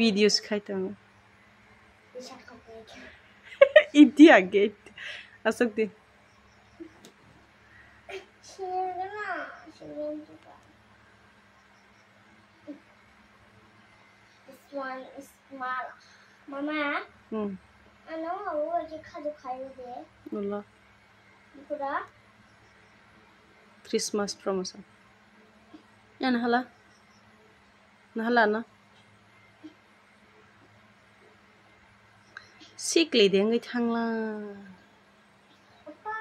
videos khaitang India gate asok de This one is small. Mama, I know how to cut the there. Allah Pura. Christmas promotion yan hala na sikli de ngai thangla Papa,